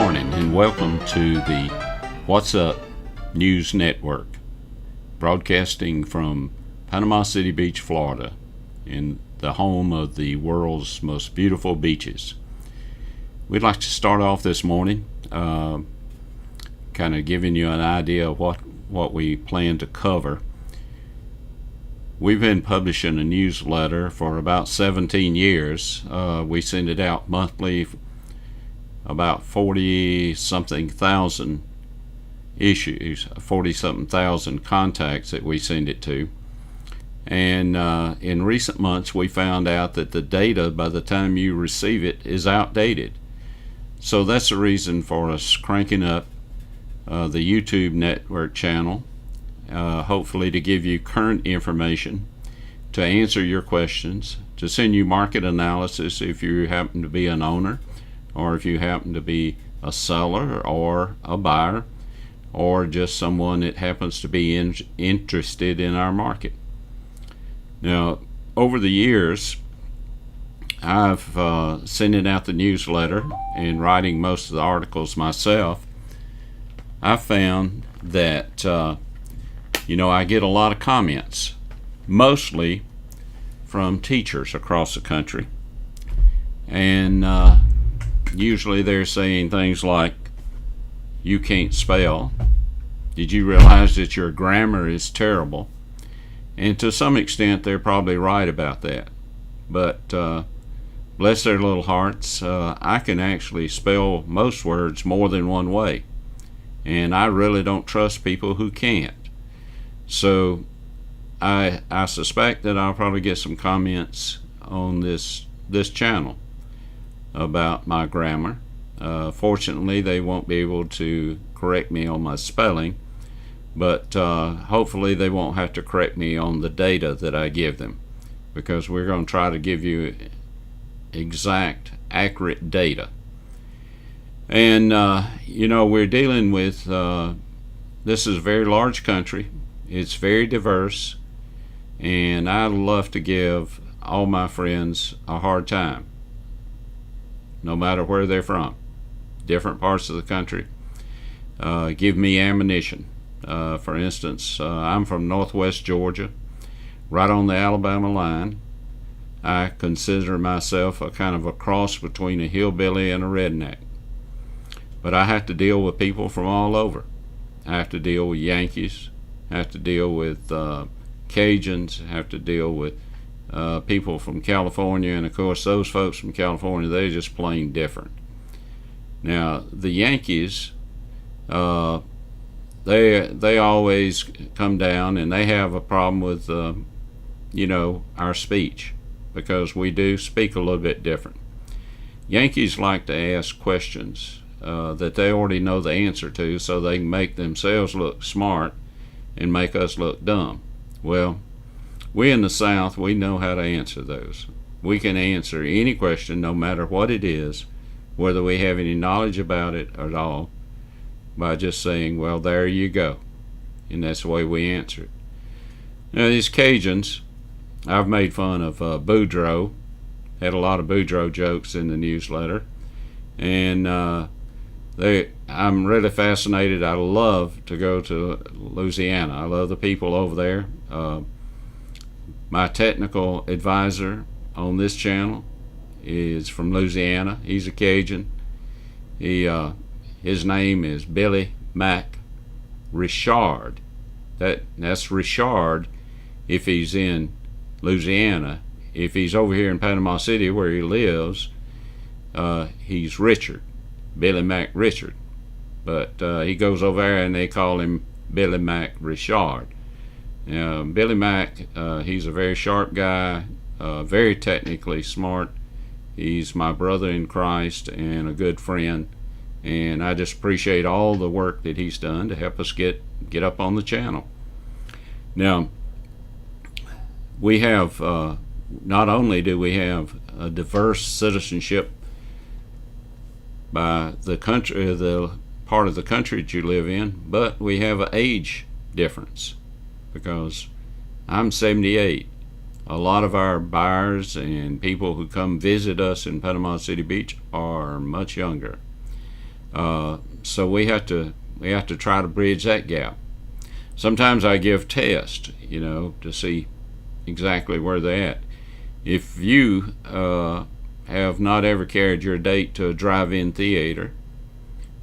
morning and welcome to the What's Up News Network, broadcasting from Panama City Beach, Florida, in the home of the world's most beautiful beaches. We'd like to start off this morning kind of giving you an idea of what we plan to cover. We've been publishing a newsletter for about 17 years. We send it out monthly, about 40-something thousand issues, 40-something thousand contacts that we send it to. And in recent months, we found out that the data, by the time you receive it, is outdated. So that's the reason for us cranking up the YouTube network channel, hopefully to give you current information, to answer your questions, to send you market analysis if you happen to be an owner, or if you happen to be a seller or a buyer, or just someone that happens to be interested in our market. Now, over the years, I've sending out the newsletter and writing most of the articles myself. I found that I get a lot of comments, mostly from teachers across the country, and usually they're saying things like, "You can't spell. Did you realize that your grammar is terrible?" And to some extent, they're probably right about that. But bless their little hearts, I can actually spell most words more than one way. And I really don't trust people who can't. So I suspect that I'll probably get some comments on this channel about my grammar. Fortunately, they won't be able to correct me on my spelling, but hopefully they won't have to correct me on the data that I give them, because we're going to try to give you exact, accurate data. And we're dealing with this is a very large country. It's very diverse, and I love to give all my friends a hard time, no matter where they're from. Different parts of the country give me ammunition. For instance, I'm from northwest Georgia, right on the Alabama line. I consider myself a kind of a cross between a hillbilly and a redneck. But I have to deal with people from all over. I have to deal with Yankees, I have to deal with Cajuns, I have to deal with people from California, and of course those folks from California, they're just plain different. Now the Yankees, they always come down and they have a problem with our speech, because we do speak a little bit different. Yankees like to ask questions that they already know the answer to, so they can make themselves look smart and make us look dumb. Well, we in the South, we know how to answer those. We can answer any question, no matter what it is, whether we have any knowledge about it at all, by just saying, "Well, there you go." And that's the way we answer it. Now, these Cajuns, I've made fun of Boudreaux, had a lot of Boudreaux jokes in the newsletter, and I'm really fascinated. I love to go to Louisiana. I love the people over there. My technical advisor on this channel is from Louisiana. He's a Cajun. His name is Billy Mac Richard. That's Richard if he's in Louisiana. If he's over here in Panama City where he lives, he's Richard, Billy Mac Richard. But he goes over there and they call him Billy Mac Richard. Billy Mac, he's a very sharp guy, very technically smart. He's my brother in Christ and a good friend, and I just appreciate all the work that he's done to help us get up on the channel. Now, we have not only do we have a diverse citizenship by the country, the part of the country that you live in, but we have an age difference, because I'm 78. A lot of our buyers and people who come visit us in Panama City Beach are much younger. So we have to try to bridge that gap. Sometimes I give tests, to see exactly where they're at. If you have not ever carried your date to a drive-in theater,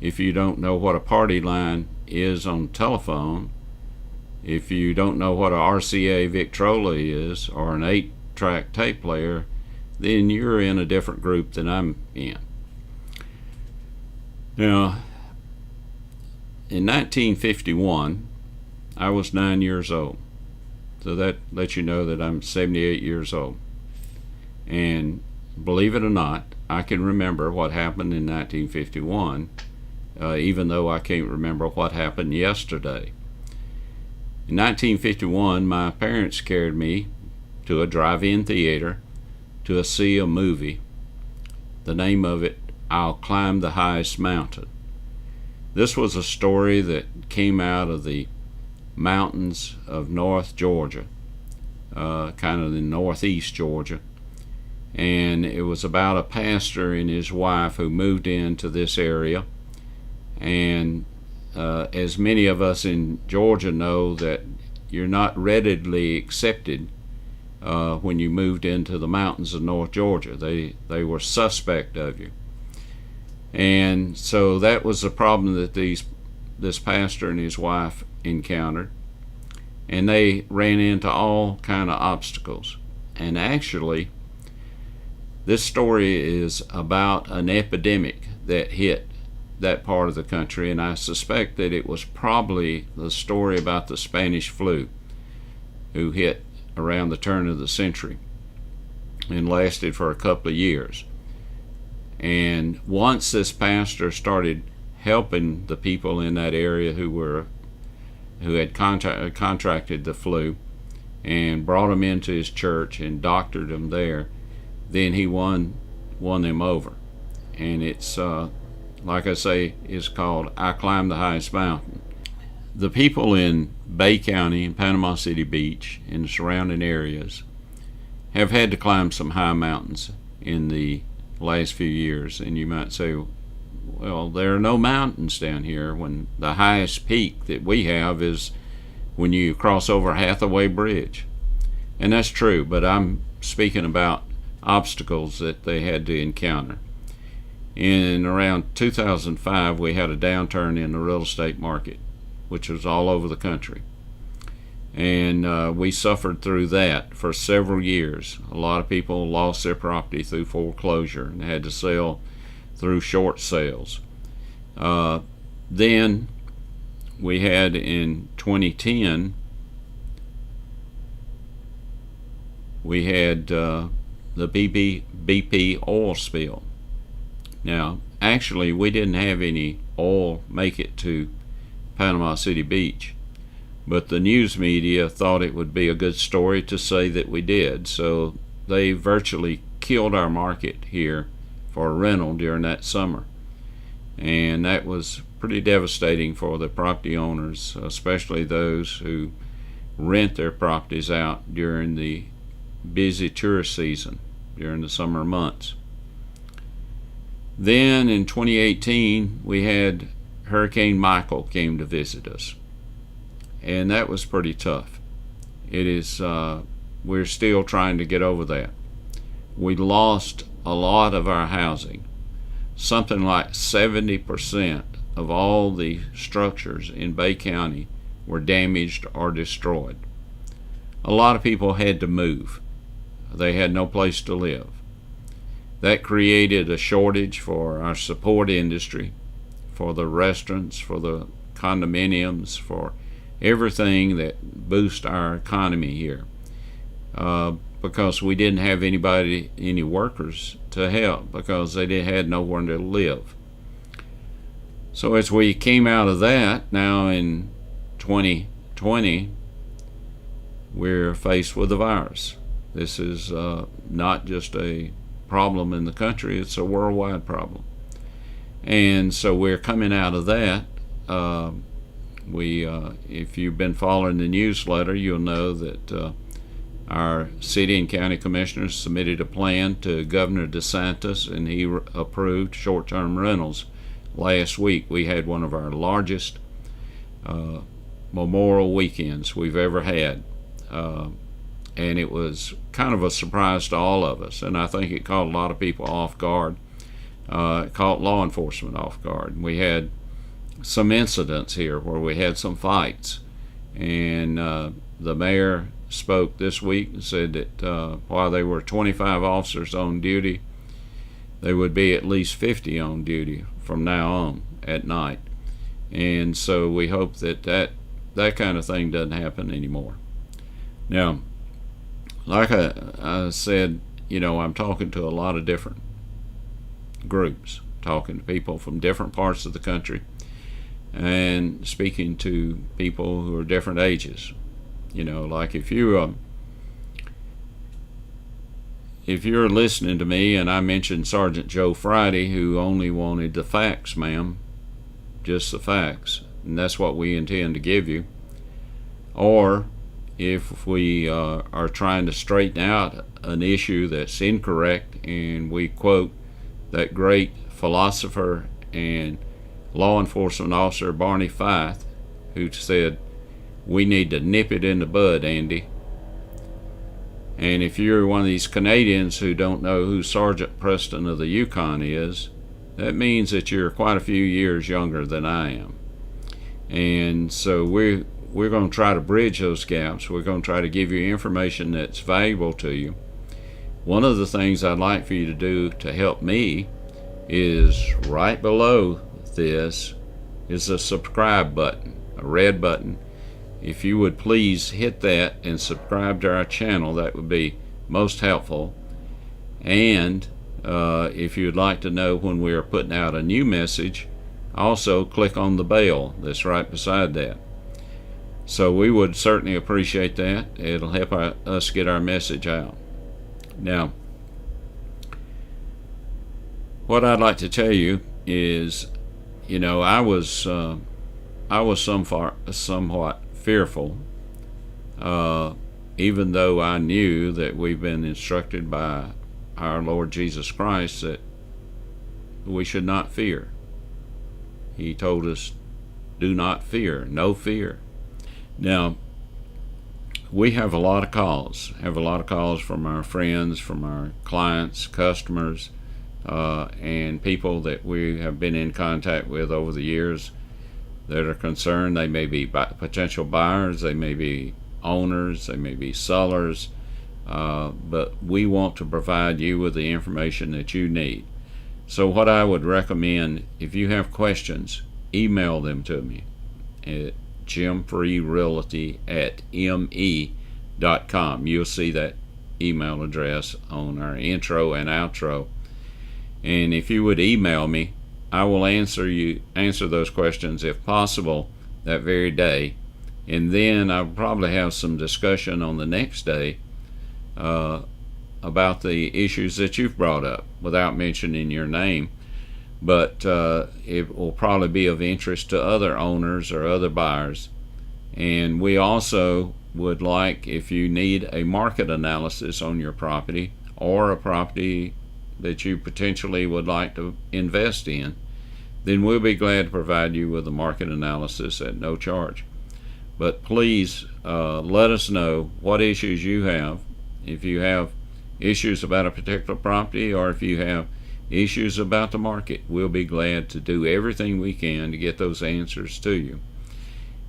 if you don't know what a party line is on the telephone, if you don't know what a RCA Victrola is or an 8-track tape player, then you're in a different group than I'm in. Now, in 1951, I was 9 years old. So that lets you know that I'm 78 years old. And believe it or not, I can remember what happened in 1951, even though I can't remember what happened yesterday. In 1951, my parents carried me to a drive-in theater to see a movie. The name of it, I'll Climb the Highest Mountain. This was a story that came out of the mountains of North Georgia, kind of in northeast Georgia. And it was about a pastor and his wife who moved into this area. And as many of us in Georgia know, that you're not readily accepted when you moved into the mountains of North Georgia. They were suspect of you. And so that was the problem that this pastor and his wife encountered. And they ran into all kind of obstacles. And actually, this story is about an epidemic that hit that part of the country, and I suspect that it was probably the story about the Spanish flu, who hit around the turn of the century and lasted for a couple of years. And once this pastor started helping the people in that area who had contracted the flu, and brought them into his church and doctored them there, then he won them over. And it's like I say, is called I Climb the Highest Mountain. The people in Bay County and Panama City Beach and the surrounding areas have had to climb some high mountains in the last few years. And you might say, well, there are no mountains down here, when the highest peak that we have is when you cross over Hathaway Bridge. And that's true, but I'm speaking about obstacles that they had to encounter. In around 2005, we had a downturn in the real estate market, which was all over the country. And we suffered through that for several years. A lot of people lost their property through foreclosure and had to sell through short sales. Then we had in 2010, we had the BP oil spill. Now, actually, we didn't have any oil make it to Panama City Beach, but the news media thought it would be a good story to say that we did. So they virtually killed our market here for rental during that summer. And that was pretty devastating for the property owners, especially those who rent their properties out during the busy tourist season, during the summer months. Then in 2018, we had Hurricane Michael came to visit us, and that was pretty tough. It is, we're still trying to get over that. We lost a lot of our housing. Something like 70% of all the structures in Bay County were damaged or destroyed. A lot of people had to move. They had no place to live. That created a shortage for our support industry, for the restaurants, for the condominiums, for everything that boosts our economy here, because we didn't have any workers to help, because they had nowhere to live. So as we came out of that, now in 2020, we're faced with the virus. This is not just a problem in the country, it's a worldwide problem. And so we're coming out of that. If you've been following the newsletter, you'll know that our city and county commissioners submitted a plan to Governor DeSantis, and he approved short-term rentals last week we had one of our largest Memorial weekends we've ever had. And it was kind of a surprise to all of us, and I think it caught a lot of people off guard. It caught law enforcement off guard. We had some incidents here where we had some fights, and the mayor spoke this week and said that while there were 25 officers on duty, there would be at least 50 on duty from now on at night. And so we hope that kind of thing doesn't happen anymore. Now, like I said, I'm talking to a lot of different groups, talking to people from different parts of the country, and speaking to people who are different ages. Like if you're listening to me and I mentioned Sergeant Joe Friday, who only wanted the facts, ma'am, just the facts, and that's what we intend to give you. Or if we are trying to straighten out an issue that's incorrect, and we quote that great philosopher and law enforcement officer Barney Fife, who said, "We need to nip it in the bud, Andy." And if you're one of these Canadians who don't know who Sergeant Preston of the Yukon is, that means that you're quite a few years younger than I am. And so we're going to try to bridge those gaps. We're going to try to give you information that's valuable to you. One of the things I'd like for you to do to help me is right below this is a subscribe button, a red button. If you would please hit that and subscribe to our channel, that would be most helpful. And if you'd like to know when we are putting out a new message, also click on the bell that's right beside that. So we would certainly appreciate that. It'll help us get our message out. Now, what I'd like to tell you is, I was somewhat fearful, even though I knew that we've been instructed by our Lord Jesus Christ that we should not fear. He told us, do not fear, no fear. Now, we have a lot of calls from our friends, from our clients, customers, and people that we have been in contact with over the years that are concerned. They may be potential buyers, they may be owners, they may be sellers, but we want to provide you with the information that you need. So what I would recommend, if you have questions, email them to me at jimfreerealty@me.com. You'll see that email address on our intro and outro. And if you would email me, I will answer those questions if possible that very day. And then I'll probably have some discussion on the next day about the issues that you've brought up without mentioning your name. But it will probably be of interest to other owners or other buyers. And we also would like, if you need a market analysis on your property or a property that you potentially would like to invest in, then we'll be glad to provide you with a market analysis at no charge. But please let us know what issues you have. If you have issues about a particular property, or if you have issues about the market, we'll be glad to do everything we can to get those answers to you.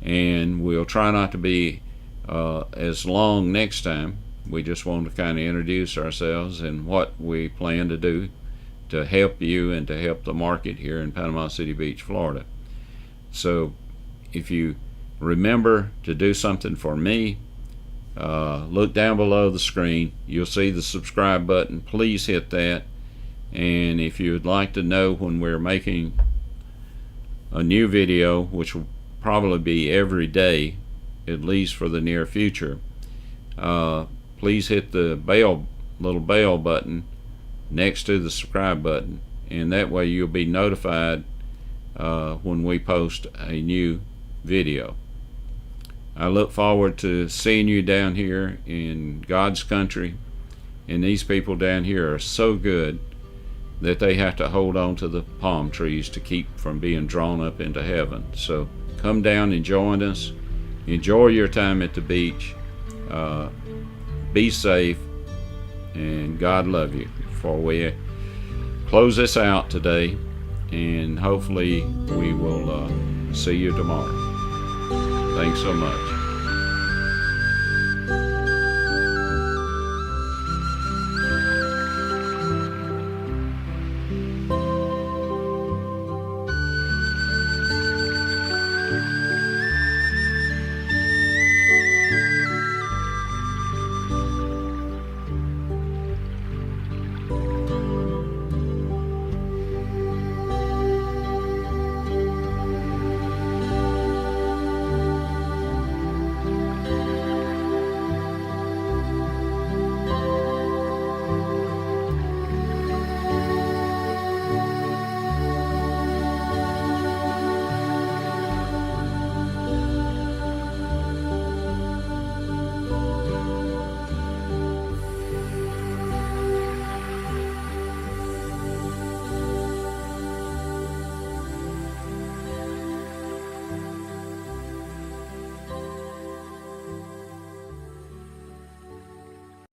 And we'll try not to be as long next time. We just want to kind of introduce ourselves and what we plan to do to help you and to help the market here in Panama City Beach, Florida. So if you remember to do something for me, look down below the screen. You'll see the subscribe button. Please hit that. And if you would like to know when we're making a new video, which will probably be every day, at least for the near future, please hit the little bell button next to the subscribe button, and that way you'll be notified when we post a new video. I look forward to seeing you down here in God's country, and these people down here are so good. that they have to hold on to the palm trees to keep from being drawn up into heaven. So come down and join us. Enjoy your time at the beach. Be safe, and God love you. Before we close this out today, and hopefully we will see you tomorrow. Thanks so much.